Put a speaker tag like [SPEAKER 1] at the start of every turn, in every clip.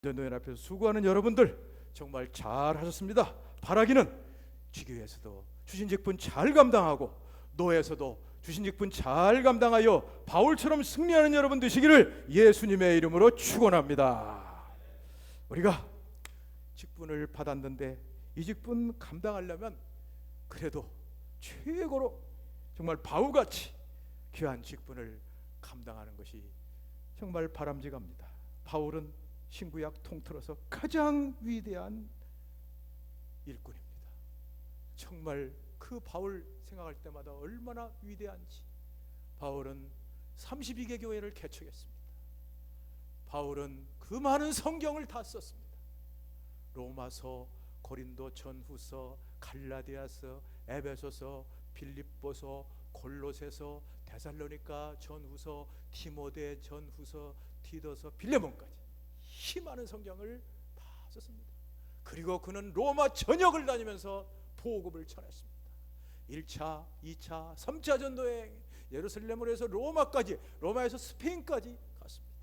[SPEAKER 1] 전도연 앞에서 수고하는 여러분들 정말 잘하셨습니다. 바라기는 지교에서도 주신 직분 잘 감당하고 노에서도 주신 직분 잘 감당하여 바울처럼 승리하는 여러분 되시기를 예수님의 이름으로 축원합니다. 우리가 직분을 받았는데 이 직분 감당하려면 그래도 최고로 정말 바울같이 귀한 직분을 감당하는 것이 정말 바람직합니다. 바울은 신구약 통틀어서 가장 위대한 일꾼입니다. 정말 그 바울 생각할 때마다 얼마나 위대한지. 바울은 32개 교회를 개척했습니다. 바울은 그 많은 성경을 다 썼습니다. 로마서, 고린도 전후서, 갈라디아서, 에베소서, 빌립보서, 골로새서, 데살로니가 전후서, 디모데 전후서, 디도서, 빌레몬까지 이 많은 성경을 다 썼습니다. 그리고 그는 로마 전역을 다니면서 보급을 전했습니다. 1차, 2차, 3차 전도여행, 예루살렘으로 해서 로마까지, 로마에서 스페인까지 갔습니다.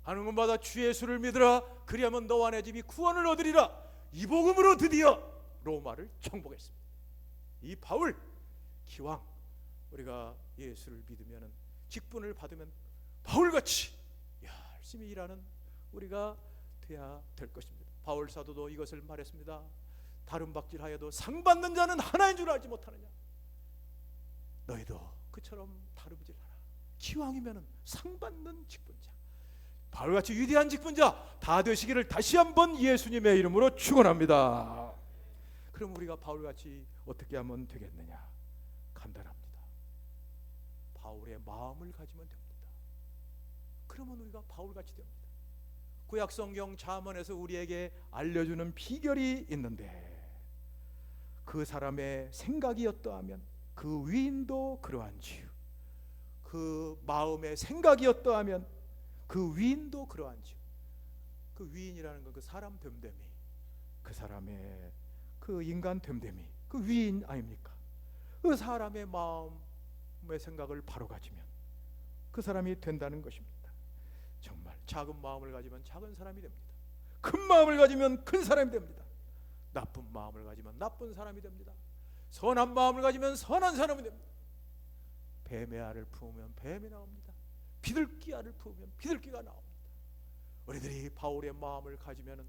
[SPEAKER 1] 하는 곳마다 주 예수를 믿으라, 그리하면 너와 내 집이 구원을 얻으리라. 이 복음으로 드디어 로마를 정복했습니다. 이 바울, 기왕 우리가 예수를 믿으면, 직분을 받으면 바울같이 열심히 일하는 우리가 돼야 될 것입니다. 바울 사도도 이것을 말했습니다. 다른 박질하여도 상 받는 자는 하나인 줄 알지 못하느냐. 너희도 그처럼 다름질하라. 기왕이면 상 받는 직분자, 바울같이 위대한 직분자 다 되시기를 다시 한번 예수님의 이름으로 축원합니다. 그럼 우리가 바울같이 어떻게 하면 되겠느냐? 간단합니다. 바울의 마음을 가지면 됩니다. 그러면 우리가 바울같이 됩니다. 구약성경 잠언에서 우리에게 알려주는 비결이 있는데, 그 사람의 생각이 어떠하면 그 위인도 그러한지요. 그 마음의 생각이 어떠하면 그 위인도 그러한지요. 그 위인이라는 건 그 사람 됨됨이, 그 사람의 그 인간 됨됨이, 그 위인 아닙니까? 그 사람의 마음의 생각을 바로 가지면 그 사람이 된다는 것입니다. 정말 작은 마음을 가지면 작은 사람이 됩니다. 큰 마음을 가지면 큰 사람이 됩니다. 나쁜 마음을 가지면 나쁜 사람이 됩니다. 선한 마음을 가지면 선한 사람이 됩니다. 뱀의 알을 품으면 뱀이 나옵니다. 비둘기 알을 품으면 비둘기가 나옵니다. 우리들이 바울의 마음을 가지면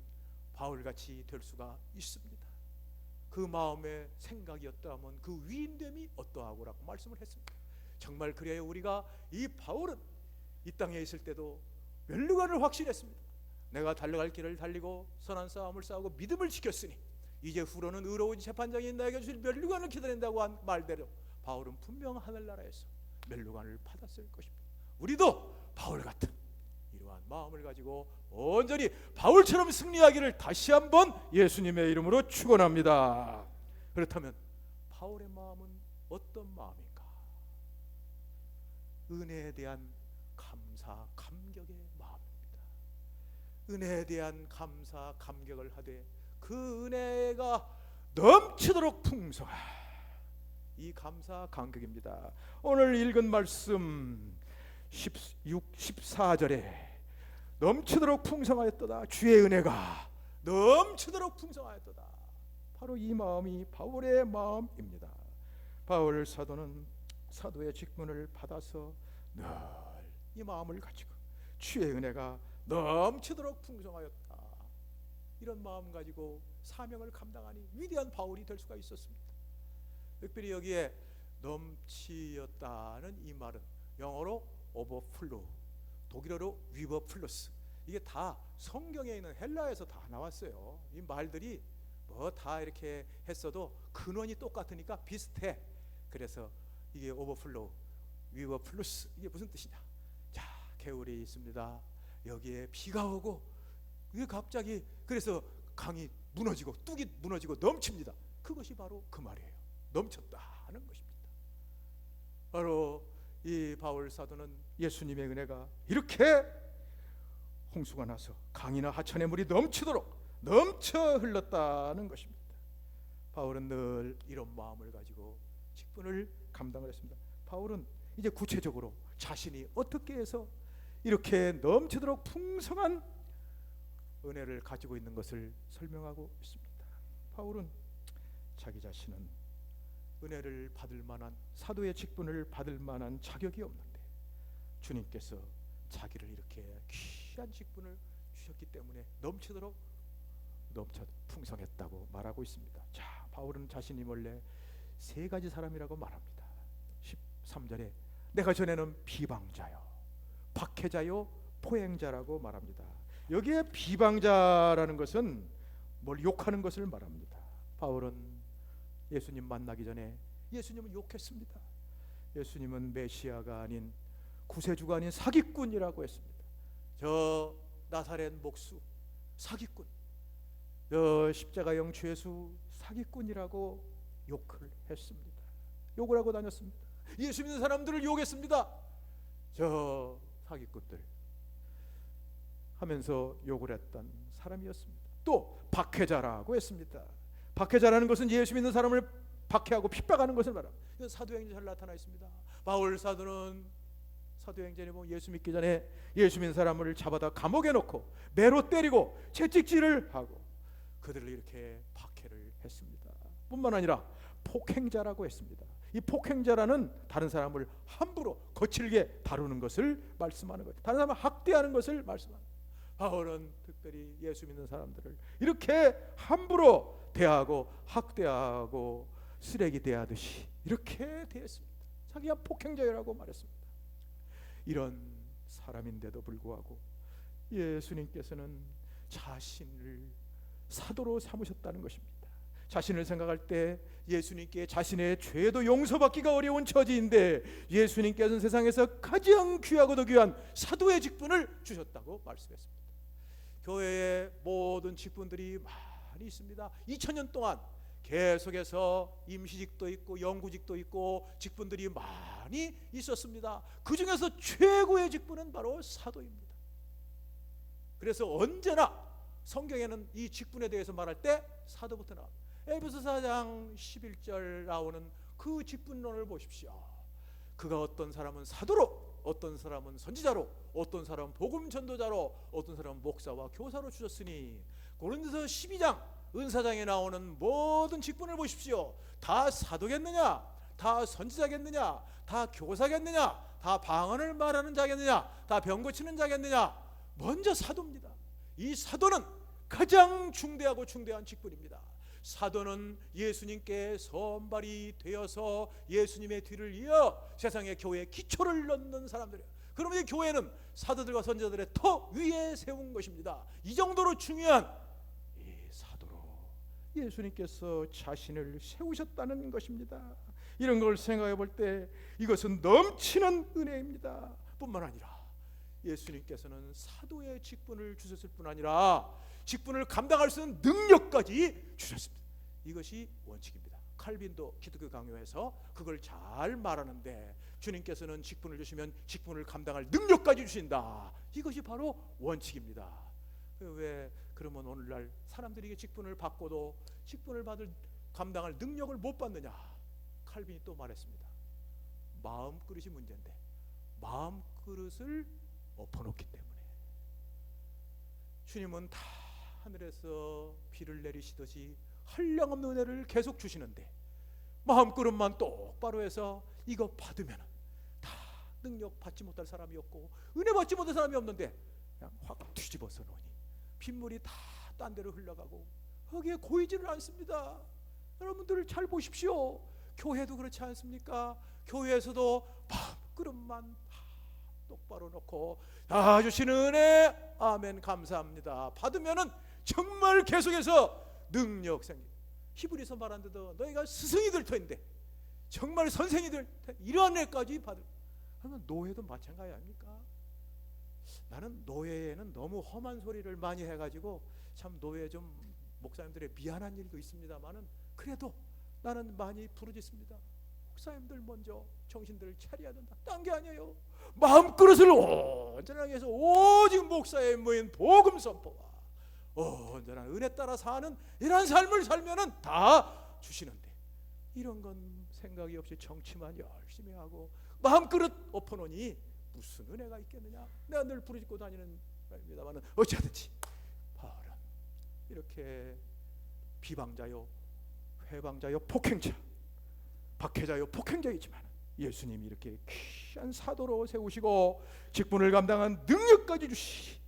[SPEAKER 1] 바울같이 될 수가 있습니다. 그 마음의 생각이 어떠하면 그 위인됨이 어떠하고라고 말씀을 했습니다. 정말 그래야 우리가, 이 바울은 이 땅에 있을 때도 멸류관을 확신했습니다. 내가 달려갈 길을 달리고 선한 싸움을 싸우고 믿음을 지켰으니 이제 후로는 의로운 재판장이 나에게 주실 멸류관을 기다린다고 한 말대로 바울은 분명 하늘나라에서 멸류관을 받았을 것입니다. 우리도 바울 같은 이러한 마음을 가지고 온전히 바울처럼 승리하기를 다시 한번 예수님의 이름으로 축원합니다. 그렇다면 바울의 마음은 어떤 마음인가? 은혜에 대한 감사, 감격의 마음입니다. 은혜에 대한 감사, 감격을 하되 그 은혜가 넘치도록 풍성한 이 감사, 감격입니다. 오늘 읽은 말씀 14절에 넘치도록 풍성하였도다. 주의 은혜가 넘치도록 풍성하였도다. 바로 이 마음이 바울의 마음입니다. 바울 사도는 사도의 직분을 받아서 늘 이 마음을 가지고 주의 은혜가 넘치도록 풍성하였다, 이런 마음 가지고 사명을 감당하니 위대한 바울이 될 수가 있었습니다. 특별히 여기에 넘치었다는 이 말은 영어로 오버플로우, 독일어로 위버플러스, 이게 다 성경에 있는 헬라에서 다 나왔어요. 이 말들이 뭐 다 이렇게 했어도 근원이 똑같으니까 비슷해. 그래서 이게 오버플로우, 위버플러스, 이게 무슨 뜻이냐? 자, 개울이 있습니다. 여기에 비가 오고 이게 갑자기 그래서 강이 무너지고 뚝이 무너지고 넘칩니다. 그것이 바로 그 말이에요. 넘쳤다는 것입니다. 바로 이 바울 사도는 예수님의 은혜가 이렇게 홍수가 나서 강이나 하천의 물이 넘치도록 넘쳐 흘렀다는 것입니다. 바울은 늘 이런 마음을 가지고 직분을 감당을 했습니다. 바울은 이제 구체적으로 자신이 어떻게 해서 이렇게 넘치도록 풍성한 은혜를 가지고 있는 것을 설명하고 있습니다. 바울은 자기 자신은 은혜를 받을 만한, 사도의 직분을 받을 만한 자격이 없는데 주님께서 자기를 이렇게 귀한 직분을 주셨기 때문에 넘쳐 풍성했다고 말하고 있습니다. 자, 바울은 자신이 원래 세 가지 사람이라고 말합니다. 13절에 내가 전에는 비방자요, 박해자요, 포행자라고 말합니다. 여기에 비방자라는 것은 뭘 욕하는 것을 말합니다. 바울은 예수님 만나기 전에 예수님을 욕했습니다. 예수님은 메시아가 아닌, 구세주가 아닌 사기꾼이라고 했습니다. 저 나사렛 목수 사기꾼, 저 십자가형 죄수 사기꾼이라고 욕을 했습니다. 욕을 하고 다녔습니다. 예수 믿는 사람들을 욕했습니다. 저 사기꾼들 하면서 욕을 했던 사람이었습니다. 또 박해자라고 했습니다. 박해자라는 것은 예수 믿는 사람을 박해하고 핍박하는 것을 말합니다. 이건 사도행전에 잘 나타나 있습니다. 바울 사도는 사도행전에 보면 예수 믿기 전에 예수 믿는 사람을 잡아다 감옥에 넣고 매로 때리고 채찍질을 하고 그들을 이렇게 박해를 했습니다. 뿐만 아니라 폭행자라고 했습니다. 이 폭행자라는 다른 사람을 함부로 거칠게 다루는 것을 말씀하는 거예요. 다른 사람을 학대하는 것을 말씀하는 거예요. 바울은 특별히 예수 믿는 사람들을 이렇게 함부로 대하고 학대하고 쓰레기 대하듯이 이렇게 대했습니다. 자기가 폭행자라고 말했습니다. 이런 사람인데도 불구하고 예수님께서는 자신을 사도로 삼으셨다는 것입니다. 자신을 생각할 때 예수님께 자신의 죄도 용서받기가 어려운 처지인데 예수님께서는 세상에서 가장 귀하고도 귀한 사도의 직분을 주셨다고 말씀했습니다. 교회에 모든 직분들이 많이 있습니다. 2000년 동안 계속해서 임시직도 있고 영구직도 있고 직분들이 많이 있었습니다. 그 중에서 최고의 직분은 바로 사도입니다. 그래서 언제나 성경에는 이 직분에 대해서 말할 때 사도부터 나옵니다. 에베소 4장 11절 나오는 그 직분론을 보십시오. 그가 어떤 사람은 사도로, 어떤 사람은 선지자로, 어떤 사람은 복음 전도자로, 어떤 사람은 목사와 교사로 주셨으니, 고린도서 12장 은사장에 나오는 모든 직분을 보십시오. 다 사도겠느냐? 다 선지자겠느냐? 다 교사겠느냐? 다 방언을 말하는 자겠느냐? 다 병 고치는 자겠느냐? 먼저 사도입니다. 이 사도는 가장 중대하고 중대한 직분입니다. 사도는 예수님께 선발이 되어서 예수님의 뒤를 이어 세상의 교회의 기초를 넣는 사람들이에요. 그러면 이 교회는 사도들과 선지자들의 터 위에 세운 것입니다. 이 정도로 중요한 이 사도로 예수님께서 자신을 세우셨다는 것입니다. 이런 걸 생각해 볼 때 이것은 넘치는 은혜입니다. 뿐만 아니라 예수님께서는 사도의 직분을 주셨을 뿐 아니라 직분을 감당할 수 있는 능력까지 주셨습니다. 이것이 원칙입니다. 칼빈도 기독교 강요에서 그걸 잘 말하는데, 주님께서는 직분을 주시면 직분을 감당할 능력까지 주신다. 이것이 바로 원칙입니다. 왜 그러면 오늘날 사람들이 직분을 받고도 직분을 감당할 능력을 못 받느냐? 칼빈이 또 말했습니다. 마음 그릇이 문제인데 마음 그릇을 엎어놓기 때문에. 주님은 다 하늘에서 비를 내리시듯이 한량없는 은혜를 계속 주시는데 마음그릇만 똑바로 해서 이거 받으면 다 능력 받지 못할 사람이 없고 은혜 받지 못할 사람이 없는데 그냥 확 뒤집어서 놓으니 빗물이 다 딴 데로 흘러가고 거기에 고이지를 않습니다. 여러분들 잘 보십시오. 교회도 그렇지 않습니까? 교회에서도 마음그릇만 똑바로 놓고 다 주시는 은혜 아멘 감사합니다 받으면은 정말 계속해서 능력 생깁니다. 히브리서 말한 데도 너희가 스승이 될 터인데 정말 선생이 될 터, 이러한 애까지 받을. 그러면 노예도 마찬가지 아닙니까? 나는 노예에는 너무 험한 소리를 많이 해가지고 참 노예 좀 목사님들의 미안한 일도 있습니다만은 그래도 나는 많이 부르짖습니다. 목사님들 먼저 정신들을 차려야 된다. 딴 게 아니에요. 마음그릇을 온전하게 해서 오직 목사의 모인 복음 선포와 온전한 은혜 따라 사는 이런 삶을 살면은 다 주시는데 이런 건 생각이 없이 정치만 열심히 하고 마음그릇 엎어놓으니 무슨 은혜가 있겠느냐? 내가 늘 부르짖고 다니는 말입니다만은 어찌하든지 이렇게 비방자요, 회방자요, 폭행자, 박해자요, 폭행자이지만 예수님이 이렇게 귀한 사도로 세우시고 직분을 감당한 능력까지 주시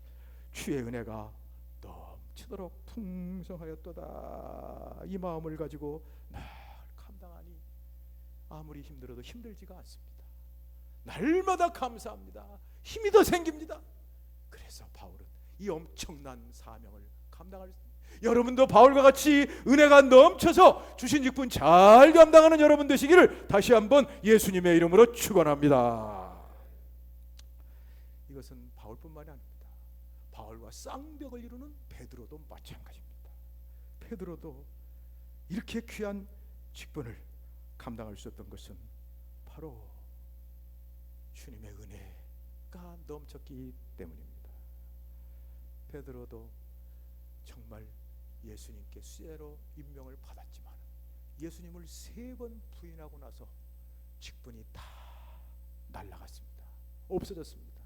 [SPEAKER 1] 주의 은혜가 넘치도록 풍성하였도다. 이 마음을 가지고 날 감당하니 아무리 힘들어도 힘들지가 않습니다. 날마다 감사합니다. 힘이 더 생깁니다. 그래서 바울은 이 엄청난 사명을 감당할 수 있습니다. 여러분도 바울과 같이 은혜가 넘쳐서 주신 직분 잘 감당하는 여러분 되시기를 다시 한번 예수님의 이름으로 축원합니다. 이것은 바울뿐만이 아닙니다. 바울과 쌍벽을 이루는 베드로도 마찬가지입니다. 베드로도 이렇게 귀한 직분을 감당할 수 있었던 것은 바로 주님의 은혜가 넘쳤기 때문입니다. 베드로도 정말 예수님께 수혜로 임명을 받았지만 예수님을 3번 부인하고 나서 직분이 다 날아갔습니다. 없어졌습니다.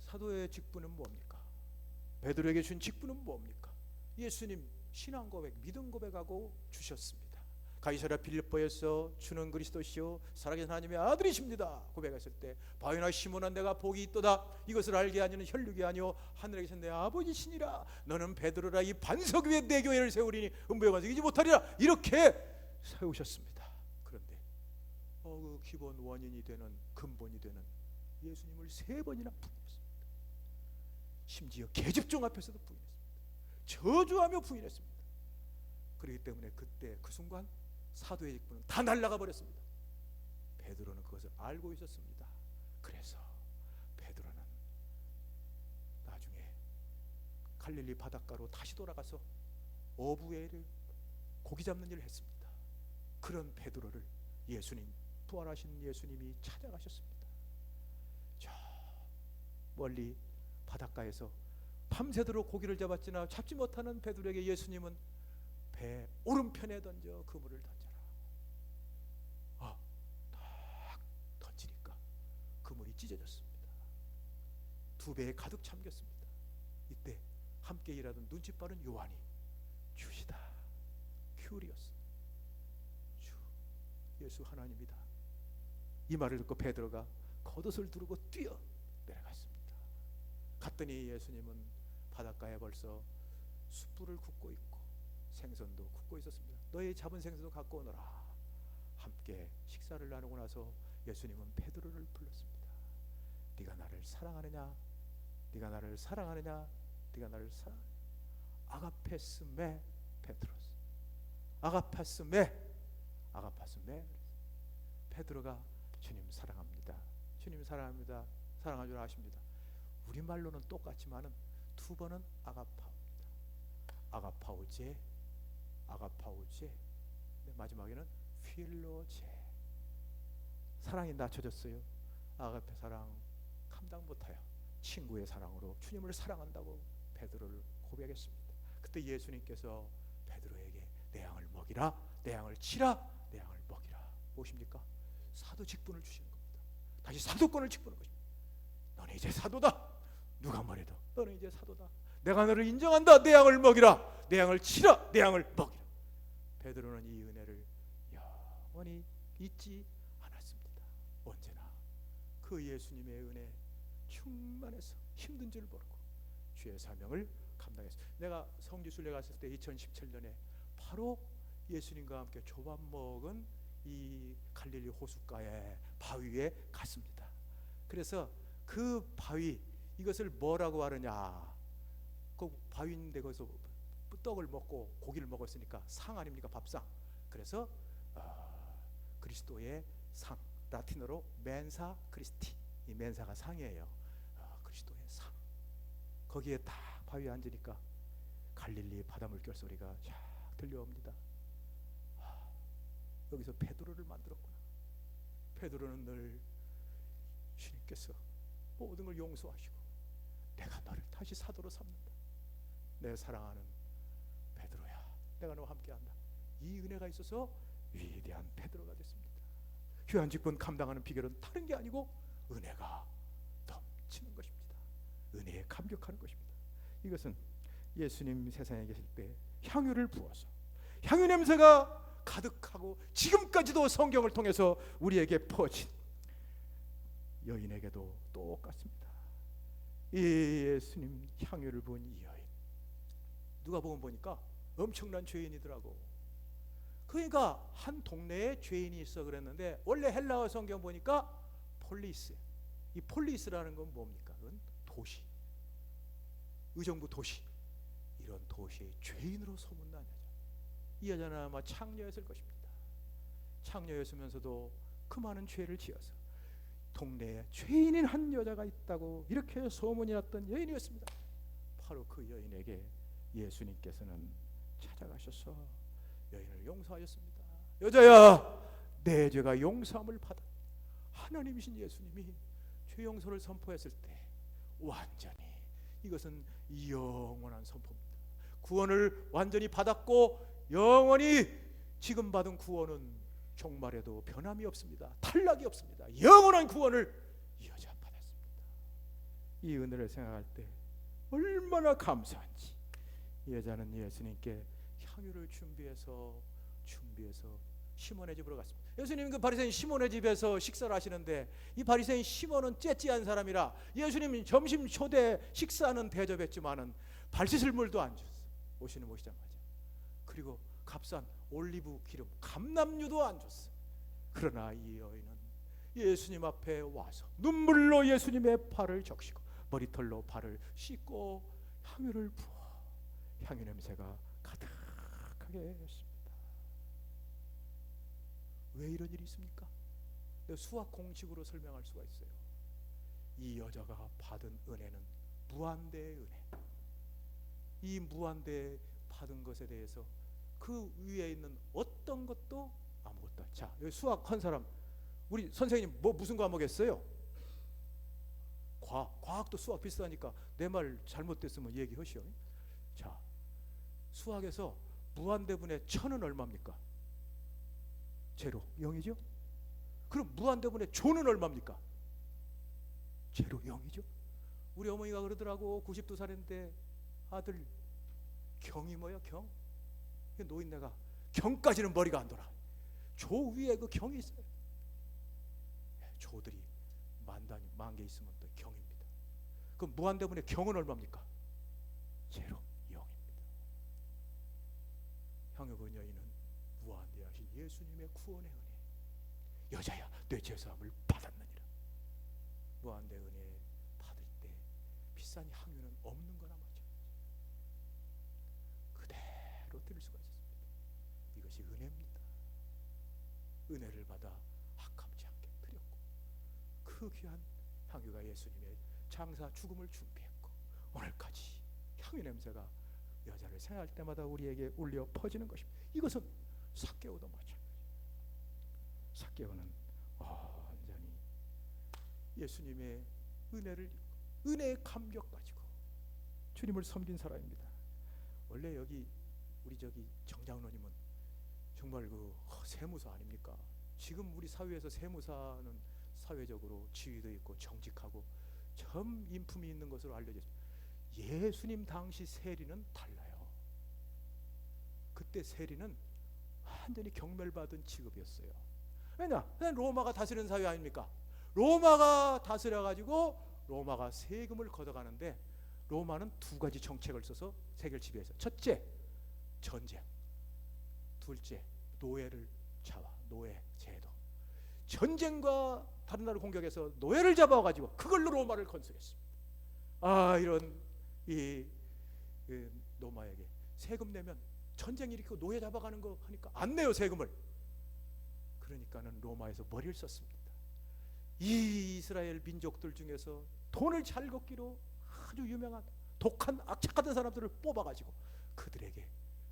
[SPEAKER 1] 사도의 직분은 뭡니까? 베드로에게 준 직분은 뭡니까? 예수님 신앙 고백, 믿음 고백하고 주셨습니다. 가이사랴 빌립보에서 주는 그리스도시요 살아계신 하나님의 아들이십니다 고백했을 때 바요나 시몬아 내가 복이 있도다. 이것을 알게 하니는 혈육이 아니요 하늘에 계신 내 아버지시니라. 너는 베드로라 이 반석 위에 내 교회를 세우리니 음부의 반석 이지 못하리라. 이렇게 세우셨습니다. 그런데 그 기본 원인이 되는 근본이 되는 예수님을 3번이나 부인했습니다. 심지어 계집종 앞에서도 부인했습니다. 저주하며 부인했습니다. 그렇기 때문에 그때 그 순간 사도의 직분은 다 날아가 버렸습니다. 베드로는 그것을 알고 있었습니다. 그래서 베드로는 나중에 갈릴리 바닷가로 다시 돌아가서 어부회를 고기 잡는 일을 했습니다. 그런 베드로를 예수님, 부활하신 예수님이 찾아가셨습니다. 저 멀리 바닷가에서 밤새도록 고기를 잡았으나 잡지 못하는 베드로에게 예수님은 배 오른편에 던져 그물을 던져라. 딱 던지니까 그물이 찢어졌습니다. 2배에 가득 잠겼습니다. 이때 함께 일하던 눈치 빠른 요한이 주시다, 큐리어스, 주 예수 하나님이다. 이 말을 듣고 베드로가 겉옷을 두르고 뛰어 내려갔습니다. 갔더니 예수님은 바닷가에 벌써 숯불을 굽고 있고 생선도 굽고 있었습니다. 너희 잡은 생선도 갖고 오너라. 함께 식사를 나누고 나서 예수님은 베드로를 불렀습니다. 네가 나를 사랑하느냐? 네가 나를 사랑하느냐? 네가 나를 사랑하느냐? 아가페스메 페트로스. 아가파스메 베드로가 주님 사랑합니다. 주님 사랑합니다. 사랑할 줄 아십니다. 우리말로는 똑같지만은 2번은 아가파오제 마지막에는 필로제. 사랑이 낮춰졌어요. 아가페 사랑 감당 못하여 친구의 사랑으로 주님을 사랑한다고 베드로를 고백했습니다. 그때 예수님께서 베드로에게 내 양을 먹이라, 내 양을 치라, 내 양을 먹이라. 무엇입니까? 사도 직분을 주시는 겁니다. 다시 사도권을 직분하는 것입니다. 너는 이제 사도다. 누가 뭐래도 너는 이제 사도다. 내가 너를 인정한다. 내 양을 먹이라, 내 양을 치라, 내 양을 먹이라. 베드로는 이 은혜를 영원히 잊지 않았습니다. 언제나 그 예수님의 은혜 충만해서 힘든 줄 모르고 주의 사명을 감당했어요. 내가 성지순례 갔을 때 2017년에 바로 예수님과 함께 조밥 먹은 이 갈릴리 호숫가에 바위에 갔습니다. 그래서 그 바위, 이것을 뭐라고 하느냐, 그 바위인데 거기서 떡을 먹고 고기를 먹었으니까 상 아닙니까? 밥상. 그래서 그리스도의 상, 라틴어로 멘사 크리스티, 이 멘사가 상이에요. 그리스도의 상. 거기에 딱 바위에 앉으니까 갈릴리 바닷물결 소리가 쫙 들려옵니다. 여기서 베드로를 만들었구나. 베드로는 늘 주님께서 모든 걸 용서하시고 내가 너를 다시 사도로 삼는다. 내 사랑하는 베드로야, 내가 너와 함께한다. 이 은혜가 있어서 위대한 베드로가 됐습니다. 귀한 직분 감당하는 비결은 다른 게 아니고 은혜가 넘치는 것입니다. 은혜에 감격하는 것입니다. 이것은 예수님 세상에 계실 때 향유를 부어서 향유 냄새가 가득하고 지금까지도 성경을 통해서 우리에게 퍼진 여인에게도 똑같습니다. 이 예수님 향유를 부은 이 여인, 누가복음 보니까 엄청난 죄인이더라고. 그러니까 한 동네에 죄인이 있어 그랬는데, 원래 헬라어 성경 보니까 폴리스, 이 폴리스라는 건 뭡니까? 그건 도시, 의정부 도시, 이런 도시의 죄인으로 소문난 여자. 이 여자는 아마 창녀였을 것입니다. 창녀였으면서도 그 많은 죄를 지어서 동네에 죄인인 한 여자가 있다고 이렇게 소문이 났던 여인이었습니다. 바로 그 여인에게 예수님께서는 찾아가셔서 여인을 용서하셨습니다. 여자야, 내 죄가 용서함을 받아. 하나님이신 예수님이 죄 용서를 선포했을 때 완전히, 이것은 영원한 선포입니다. 구원을 완전히 받았고 영원히 지금 받은 구원은 종말에도 변함이 없습니다. 탈락이 없습니다. 영원한 구원을 이 여자 받았습니다. 이 은혜를 생각할 때 얼마나 감사한지. 이 여자는 예수님께 향유를 준비해서 시몬의 집으로 갔습니다. 예수님 그 바리새인 시몬의 집에서 식사를 하시는데, 이 바리새인 시몬은 째찌한 사람이라 예수님이 점심 초대 식사는 대접했지만은 발 씻을 물도 안 줬어. 오시자마자. 그리고 값싼 올리브 기름, 감람유도 안 줬어. 그러나 이 여인은 예수님 앞에 와서 눈물로 예수님의 발을 적시고 머리털로 발을 씻고 향유를 부어 향유 냄새가 가득하게 했습니다. 왜 이런 일이 있습니까? 수학 공식으로 설명할 수가 있어요. 이 여자가 받은 은혜는 무한대의 은혜. 이 무한대 받은 것에 대해서 그 위에 있는 어떤 것도 아무것도. 자, 여기 수학 한 사람, 우리 선생님 무슨 과목 했어요? 과학도 수학 비슷하니까 내 말 잘못됐으면 얘기하시오. 자, 수학에서 무한대분의 1000은 얼마입니까? 제로, 0이죠? 그럼 무한대분의 조는 얼마입니까? 제로, 0이죠? 우리 어머니가 그러더라고. 92살인데 아들 경이 뭐야? 경? 노인네가 경까지는 머리가 안 돌아. 조 위에 그 경이 있어요. 조들이 만 개 있으면 또 경입니다. 그럼 무한대분의 경은 얼마입니까? 제로, 0입니다. 향유 부은 여인은 무한대하신 예수님의 구원의 은혜, 여자야 내 죄사함을 받았느니라. 무한대 은혜 받을 때 비싼 향유는 없는 거나 마찬가지. 그대로 드릴 수가 있었습니다. 이것이 은혜입니다. 은혜를 받아 아깝지 않게 드렸고, 그 귀한 향유가 예수님의 장사 죽음을 준비했고, 오늘까지 향유 냄새가 여자를 생각할 때마다 우리에게 울려 퍼지는 것입니다. 이것은 삭개오도 마찬가지예요. 삭개오는 완전히 예수님의 은혜의 감격 가지고 주님을 섬긴 사람입니다. 원래 여기 우리 정장로님은 정말 그 세무사 아닙니까? 지금 우리 사회에서 세무사는 사회적으로 지위도 있고 정직하고 참 인품이 있는 것으로 알려져 있습니다. 예수님 당시 세리는 달라요. 그때 세리는 완전히 경멸받은 직업이었어요. 왜냐? 로마가 다스리는 사회 아닙니까? 로마가 다스려가지고 로마가 세금을 걷어가는데, 로마는 두 가지 정책을 써서 세계를 지배해서, 첫째 전쟁, 둘째 노예를 잡아, 노예 제도. 전쟁과 다른 나라를 공격해서 노예를 잡아가지고 그걸로 로마를 건설했습니다. 이런 로마에게 세금 내면 전쟁 일으키고 노예 잡아가는 거 하니까 안 내요, 세금을. 그러니까는 로마에서 머리를 썼습니다. 이 이스라엘 민족들 중에서 돈을 잘 걷기로 아주 유명한 독한 악착같은 사람들을 뽑아가지고 그들에게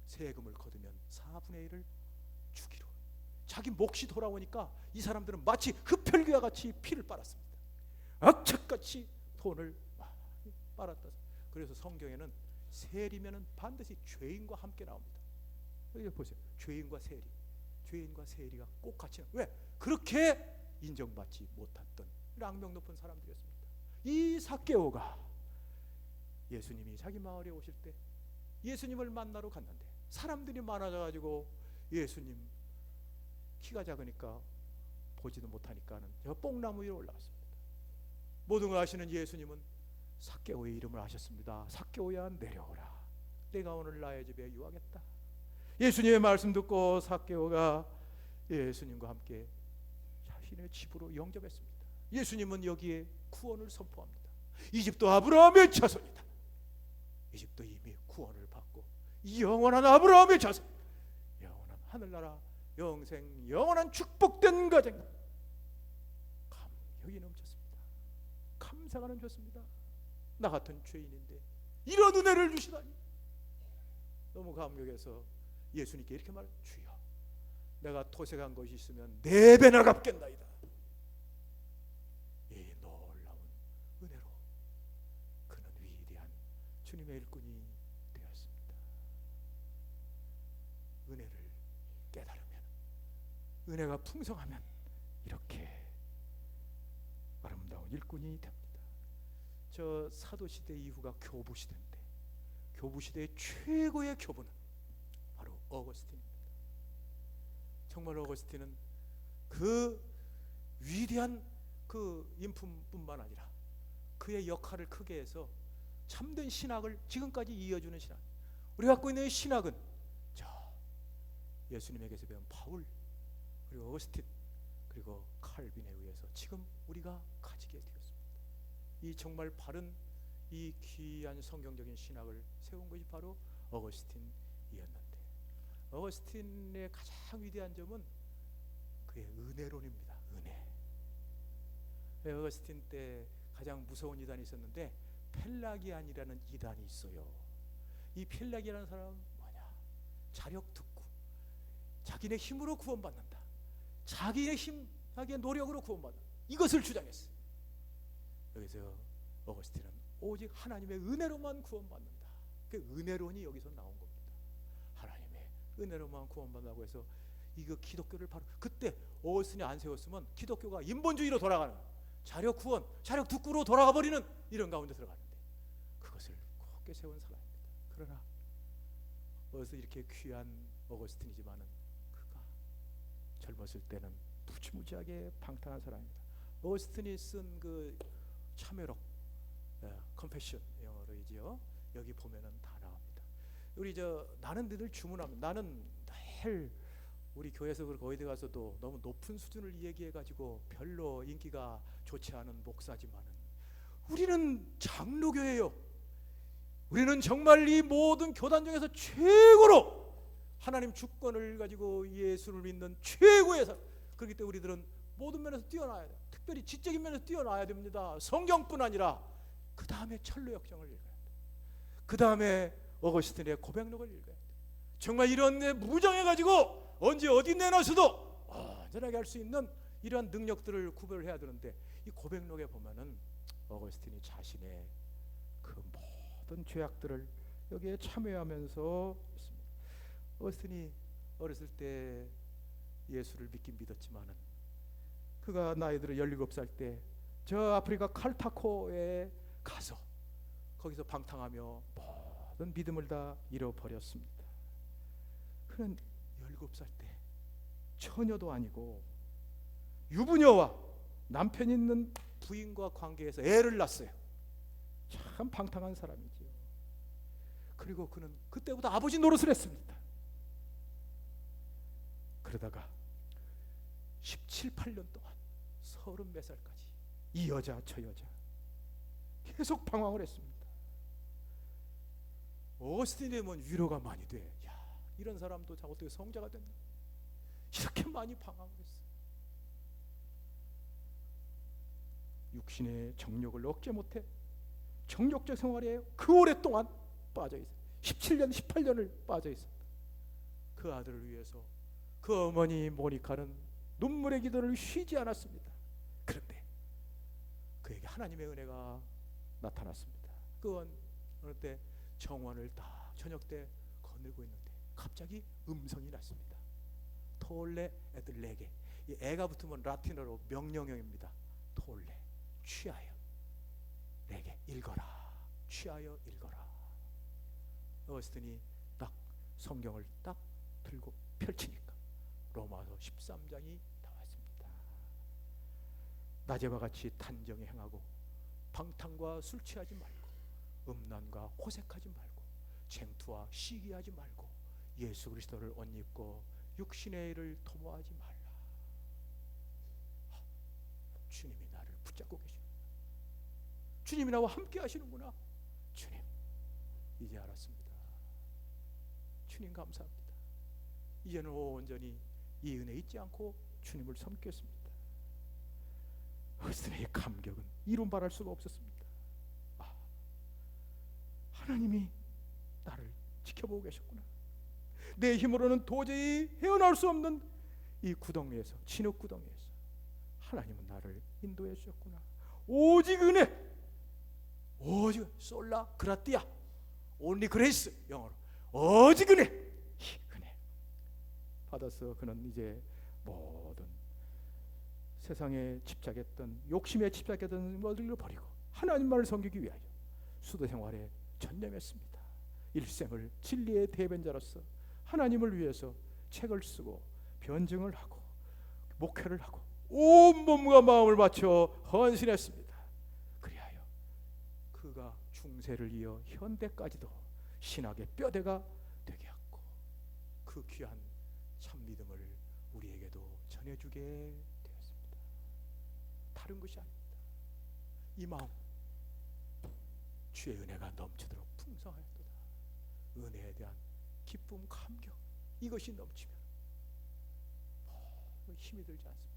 [SPEAKER 1] 세금을 거두면 4분의 1을 주기로. 자기 몫이 돌아오니까 이 사람들은 마치 흡혈귀와 같이 피를 빨았습니다. 악착같이 돈을 많이 빨았다. 그래서 성경에는 세리면은 반드시 죄인과 함께 나옵니다. 여기 보세요. 죄인과 세리가 꼭 같이. 왜? 그렇게 인정받지 못했던 악명 높은 사람들이었습니다. 이 삭개오가 예수님이 자기 마을에 오실 때 예수님을 만나러 갔는데 사람들이 많아져가지고 예수님 키가 작으니까 보지도 못하니까는 저 뽕나무 위로 올라갔습니다. 모든 걸 아시는 예수님은 삭개오의 이름을 아셨습니다. 삭개오야 내려오라. 내가 오늘 나의 집에 유하겠다. 예수님의 말씀 듣고 삭개오가 예수님과 함께 자신의 집으로 영접했습니다. 예수님은 여기에 구원을 선포합니다. 이 집도 아브라함의 자손이다. 이 집도 이미 구원을 받고 영원한 아브라함의 자손, 영원한 하늘나라, 영생, 영원한 축복된 가정. 감격이 넘쳤습니다. 감사가 넘쳤습니다. 나 같은 죄인인데 이런 은혜를 주시다니. 너무 감격해서 예수님께 이렇게 말해요. 주여, 내가 토색한 것이 있으면 4배나 갚겠나이다. 이 놀라운 은혜로 그는 위대한 주님의 일꾼이 되었습니다. 은혜를 깨달으면, 은혜가 풍성하면 이렇게 아름다운 일꾼이 됩니다. 저 사도시대 이후가 교부시대인데 교부시대의 최고의 교부는 바로 어거스틴입니다. 정말 어거스틴은 그 위대한 그 인품뿐만 아니라 그의 역할을 크게 해서 참된 신학을 지금까지 이어주는 신학, 우리가 갖고 있는 신학은 저 예수님에게서 배운 바울, 그리고 어거스틴, 그리고 칼빈에 의해서 지금 우리가 가지게 되었습니다. 이 정말 바른 이 귀한 성경적인 신학을 세운 것이 바로 어거스틴이었는데, 어거스틴의 가장 위대한 점은 그의 은혜론입니다. 은혜. 어거스틴 때 가장 무서운 이단이 있었는데 펠라기안이라는 이단이 있어요. 이 펠라기안이라는 사람은 뭐냐? 자력특구, 자기네 힘으로 구원받는다, 자기의 힘, 자기의 노력으로 구원받는다, 이것을 주장했어요. 여기서 어거스틴은 오직 하나님의 은혜로만 구원받는다. 그 은혜론이 여기서 나온 겁니다. 하나님의 은혜로만 구원받는다고 해서 이거 기독교를 바로 그때 어거스틴이 안 세웠으면 기독교가 인본주의로 돌아가는, 자력 구원, 자력 특구로 돌아가 버리는 이런 가운데 들어가는데 그것을 굳게 세운 사람입니다. 그러나 어서 이렇게 귀한 어거스틴이지만은 그가 젊었을 때는 무지무지하게 방탕한 사람입니다. 어거스틴이 쓴 그 참회록, confession 영어로이지요. 여기 보면은 다 나옵니다. 우리 저 나는 늘 주문합니다. 나는 늘 우리 교회에서 그렇고 어디 가서도 너무 높은 수준을 얘기해가지고 별로 인기가 좋지 않은 목사지만은 우리는 장로교회요. 우리는 정말 이 모든 교단 중에서 최고로 하나님 주권을 가지고 예수를 믿는 최고의 사람. 그렇기 때문에 우리들은 모든 면에서 뛰어나야 돼요. 특별히 지적인 면에서 뛰어나야 됩니다. 성경뿐 아니라 그 다음에 철로역정을 읽어야 돼요. 그 다음에 어거스틴의 고백록을 읽어야 돼요. 정말 이런 무정해가지고 언제 어디 내놔서도 안전하게 할 수 있는 이러한 능력들을 구별을 해야 되는데, 이 고백록에 보면은 어거스틴이 자신의 그 모든 죄악들을 여기에 참여하면서 있습니다. 어거스틴이 어렸을 때 예수를 믿긴 믿었지만은 그가 나이 들어 17살 때 저 아프리카 칼타코에 가서 거기서 방탕하며 모든 믿음을 다 잃어버렸습니다. 그는 17살 때 처녀도 아니고 유부녀와 남편 있는 부인과 관계해서 애를 낳았어요. 참 방탕한 사람이지요. 그리고 그는 그때부터 아버지 노릇을 했습니다. 그러다가 17, 8년 동안 30몇 살까지 이 여자 저 여자 계속 방황을 했습니다. 어거스틴이 되면 위로가 많이 돼. 야, 이런 사람도 어떻게 성자가 됐나? 이렇게 많이 방황을 했어요. 육신의 정욕을 억제 못해 정욕적 생활에 그 오랫동안 빠져 있어요. 17년, 18년을 빠져 있었다. 그 아들을 위해서 그 어머니 모니카는 눈물의 기도를 쉬지 않았습니다. 그런데 그에게 하나님의 은혜가 나타났습니다. 그건 어느 때 정원을 다 저녁 때 거닐고 있는데 갑자기 음성이 났습니다. 톨레 애들 4개. 이 애가 붙으면 라틴어로 명령형입니다. 톨레, 취하여 4개 읽어라. 취하여 읽어라. 어스틴이 딱 성경을 딱 들고 펼치니까 로마서 13장이 나왔습니다. 낮에와 같이 단정히 행하고 방탕과 술 취하지 말고 음란과 호색하지 말고 쟁투와 시기하지 말고 예수 그리스도를 옷 입고 육신의 일을 도모하지 말라. 주님이 나를 붙잡고 계십니다. 주님이 나와 함께 하시는구나. 주님, 이제 알았습니다. 주님 감사합니다. 이제는 온전히 이 은혜 잊지 않고 주님을 섬기겠습니다. 어스틴의 감격은 이루 말할 수가 없었습니다. 하나님이 나를 지켜보고 계셨구나. 내 힘으로는 도저히 헤어나올 수 없는 이 구덩이에서, 진흙 구덩이에서 하나님은 나를 인도해 주셨구나. 오직 은혜, 오직 솔라 그라티아, only grace, 영어로 오직 은혜. 이 은혜 받아서 그는 이제 모든 세상에 집착했던, 욕심에 집착했던 것들을 버리고 하나님만을 섬기기 위하여 수도 생활에 전념했습니다. 일생을 진리의 대변자로서 하나님을 위해서 책을 쓰고 변증을 하고 목회를 하고 온 몸과 마음을 바쳐 헌신했습니다. 그리하여 그가 중세를 이어 현대까지도 신학의 뼈대가 되게 하고 그 귀한 참 믿음을 우리에게도 전해주게 되었습니다. 다른 것이 아닙니다. 이 마음, 주의 은혜가 넘치도록 풍성하였도다. 은혜에 대한 기쁨, 감격, 이것이 넘치면 힘이 들지 않습니다.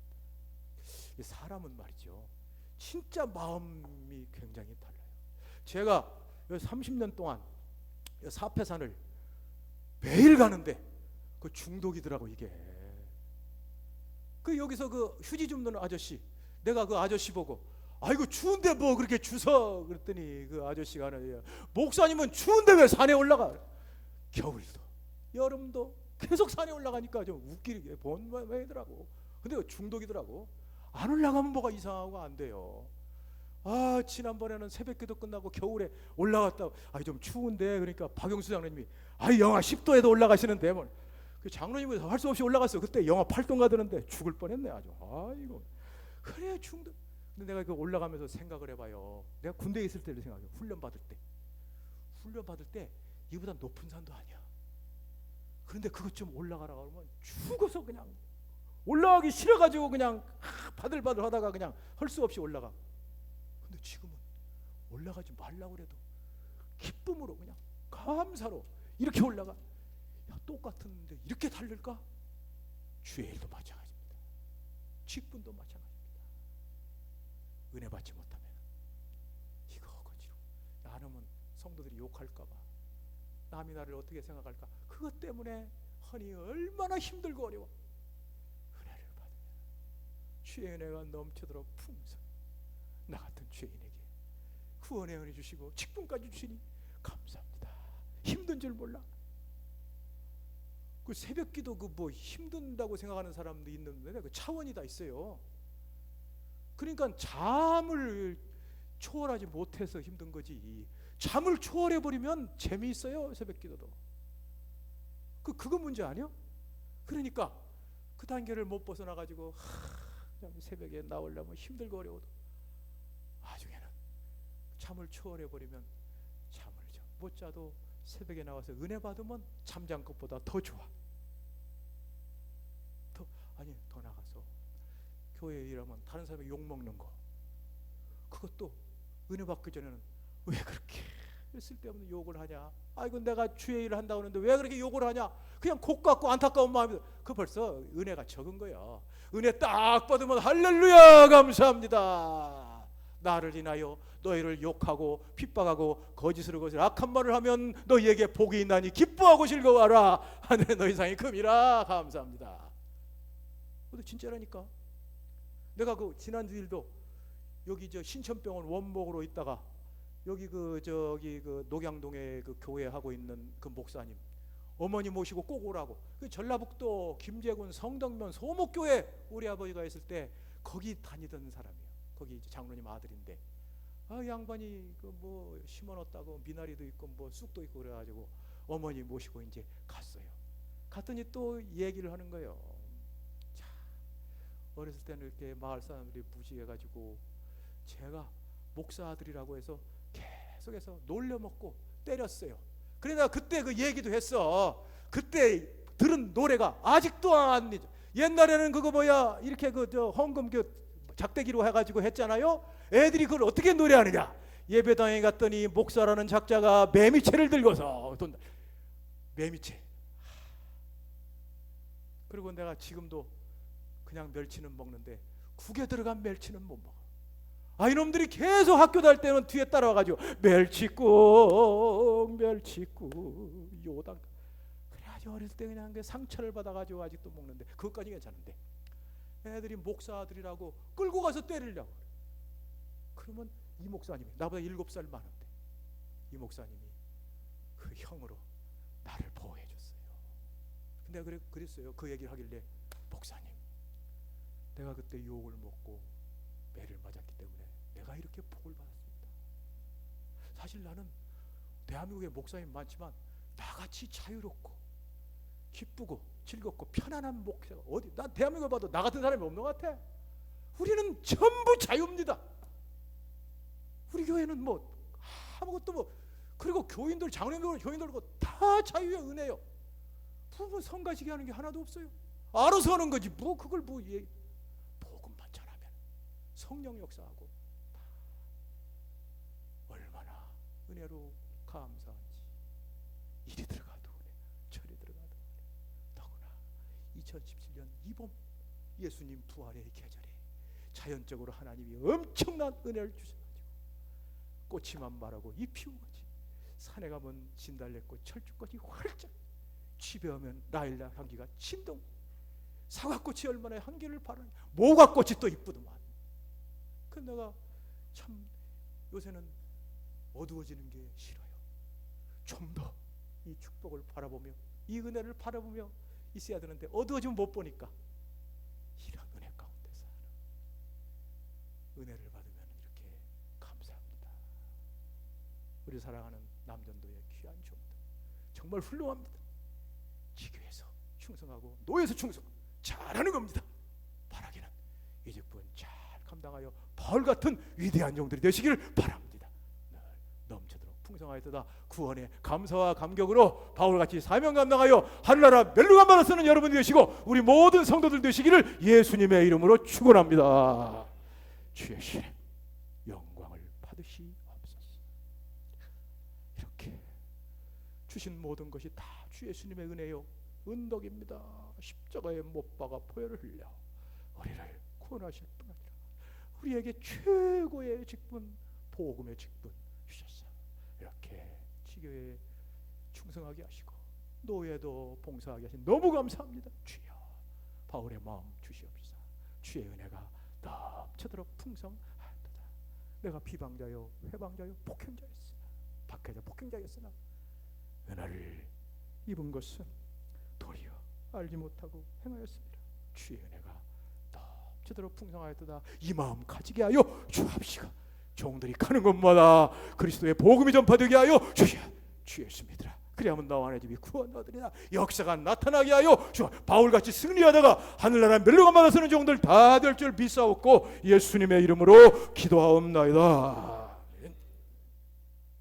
[SPEAKER 1] 사람은 말이죠, 진짜 마음이 굉장히 달라요. 제가 30년 동안 사패산을 매일 가는데 그 중독이더라고 이게. 그 여기서 그 휴지 줍는 아저씨, 내가 그 아저씨 보고 아이고 추운데 뭐 그렇게 주서 그랬더니 그 아저씨가 하는, 목사님은 추운데 왜 산에 올라가? 겨울도 여름도 계속 산에 올라가니까 좀 웃기게 본매더라고. 근데 그 중독이더라고. 안 올라가면 뭐가 이상하고 안 돼요. 지난번에는 새벽기도 끝나고 겨울에 올라갔다. 좀 추운데, 그러니까 박영수 장로님이 영하 10도에도 올라가시는데 뭐. 그 장로님이 할 수 없이 올라갔어. 그때 영하 8도 가더는데 죽을 뻔했네 아주. 아이고 그래 중독. 근데 내가 그 올라가면서 생각을 해봐요. 내가 군대에 있을 때를 생각해요. 훈련 받을 때 이보다 높은 산도 아니야. 그런데 그것 좀 올라가라 그러면 죽어서 그냥 올라가기 싫어가지고 그냥 바들바들 하다가 그냥 할 수 없이 올라가. 근데 지금은 올라가지 말라고 그래도 기쁨으로 그냥 감사로 이렇게 올라가. 똑같은데 이렇게 다를까? 주의 일도 마찬가지입니다. 직분도 마찬가지입니다. 은혜 받지 못하면 이거 거지로 안 하면 성도들이 욕할까 봐, 남이 나를 어떻게 생각할까, 그것 때문에 허니 얼마나 힘들고 어려워. 은혜를 받으면 주의 은혜가 넘치도록 풍성히 나 같은 죄인에게 구원의 은혜 주시고 직분까지 주시니 감사합니다. 힘든 줄 몰라. 그 새벽기도 그 뭐 힘든다고 생각하는 사람도 있는데 그 차원이 다 있어요. 그러니까 잠을 초월하지 못해서 힘든 거지. 잠을 초월해 버리면 재미있어요. 새벽기도도. 그거 문제 아니야? 그러니까 그 단계를 못 벗어나 가지고 새벽에 나오려면 힘들고 어려워도 나중에는 잠을 초월해 버리면 잠을 좀 못 자도 새벽에 나와서 은혜 받으면 잠잔 것보다 더 좋아. 더 나가서 교회에 일하면 다른 사람이 욕 먹는 거, 그것도 은혜 받기 전에는 왜 그렇게 쓸데없는 욕을 하냐? 아이고 내가 주의 일을 한다고 하는데 왜 그렇게 욕을 하냐? 그냥 곡 같고 안타까운 마음이. 그 벌써 은혜가 적은 거야. 은혜 딱 받으면 할렐루야 감사합니다. 나를 인하여 너희를 욕하고 핍박하고 거짓으로 악한 말을 하면 너희에게 복이 있나니 기뻐하고 즐거워하라. 하늘에 너희 상이 금이라 감사합니다. 그것도 진짜라니까. 내가 그 지난주일도 여기 저 신천병원 원목으로 있다가 여기 저기 녹양동에 그 교회 하고 있는 그 목사님 어머니 모시고 꼭 오라고. 그 전라북도 김제군 성덕면 소목교회 우리 아버지가 있을 때 거기 다니던 사람이에요. 거기 장로님 아들인데 양반이 그 뭐 심어놨다고 미나리도 있고 뭐 쑥도 있고 그래가지고 어머니 모시고 이제 갔어요. 갔더니 또 얘기를 하는 거예요. 자, 어렸을 때는 이렇게 마을 사람들이 무시해가지고 제가 목사 아들이라고 해서 계속해서 놀려먹고 때렸어요. 그러나 그때 그 얘기도 했어. 그때 들은 노래가 아직도 안 잊어. 옛날에는 그거 뭐야 이렇게 저 헌금 작대기로 해가지고 했잖아요. 애들이 그걸 어떻게 노래하느냐. 예배당에 갔더니 목사라는 작자가 매미채를 들고서 매미채. 그리고 내가 지금도 그냥 멸치는 먹는데 국에 들어간 멸치는 못 먹어. 아, 이놈들이 계속 학교 다닐 때는 뒤에 따라와가지고 멸치국 요당. 그래가지고 어렸을 때 그냥 그 상처를 받아가지고 아직도 먹는데 그것까지 괜찮은데 애들이 목사 아들이라고 끌고 가서 때리려고. 그러면 이 목사님이 나보다 7살 많은데 이 목사님이 그 형으로 나를 보호해 줬어요. 근데 그랬어요. 그 얘기를 하길래 목사님, 내가 그때 욕을 먹고 매를 맞았기 때문에 내가 이렇게 복을 받았습니다. 사실 나는 대한민국에 목사님 많지만 나같이 자유롭고 기쁘고 즐겁고 편안한 목사가 어디, 난 대한민국을 봐도 나 같은 사람이 없는 것 같아. 우리는 전부 자유입니다. 우리 교회는 뭐 아무것도 뭐, 그리고 교인들, 장로님들, 교인들 다 자유의 은혜요. 부부 성가시게 하는 게 하나도 없어요. 알아서 하는 거지 뭐 그걸 뭐 복음만 전하면 성령 역사하고 얼마나 은혜로 감사한지. 이리 들어가도 은혜, 저리 들어가도 은혜. 더구나 2017년 이봄 예수님 부활의 계절에 자연적으로 하나님이 엄청난 은혜를 주셔가지고 꽃이만 마르고 잎이 우거지, 산에 가면 진달래꽃, 철쭉꽃이 활짝, 집에 오면 라일락 향기가 진동, 사과꽃이 얼마나 향기를 바르냐, 모과꽃이 또 이쁘더만. 그 내가 참 요새는 어두워지는 게 싫어요. 좀 더 이 축복을 바라보며 이 은혜를 바라보며 있어야 되는데 어두워지면 못 보니까 이런 은혜 가운데 사는, 은혜를 받으면 이렇게 감사합니다. 우리 사랑하는 남전도의 귀한 종들 정말 훌륭합니다. 지교에서 충성하고 노예에서 충성 잘하는 겁니다. 바라기는 이 직분 잘 감당하여 바울 같은 위대한 종들이 되시기를 바랍니다. 늘 넘치도록 풍성하였도다. 구원의 감사와 감격으로 바울같이 사명 감당하여 하늘나라 멸류관만을 쓰는 여러분이 되시고 우리 모든 성도들 되시기를 예수님의 이름으로 축원합니다. 주의 신의 영광을 받으시옵소서. 이렇게 주신 모든 것이 다 주 예수님의 은혜요 은덕입니다. 십자가에 못 박아 보혈을 흘려 우리를 구원하실 뿐 아니라 우리에게 최고의 직분, 복음의 직분 주셨어. 이렇게 지교에 충성하게 하시고 노예도 봉사하게 하신 너무 감사합니다. 주여, 바울의 마음 주시옵소서. 주의 은혜가 넘치도록 풍성하도다. 내가 비방자요 회방자요 폭행자였으나, 박해자 폭행자였으나 은혜를 입은 것은 도리어 알지 못하고 행하였습니다. 주의 은혜가 넘치도록 풍성하였도다. 이 마음 가지게 하여 주옵시고 종들이 가는 곳마다 그리스도의 복음이 전파되게 하여 주였습니다. 그리하면 나와 내 집이 구원 얻으리라. 역사가 나타나게 하여 주옵. 바울같이 승리하다가 하늘나라 멸류관마다 서는 종들 다 될 줄 믿사옵고 예수님의 이름으로 기도하옵나이다.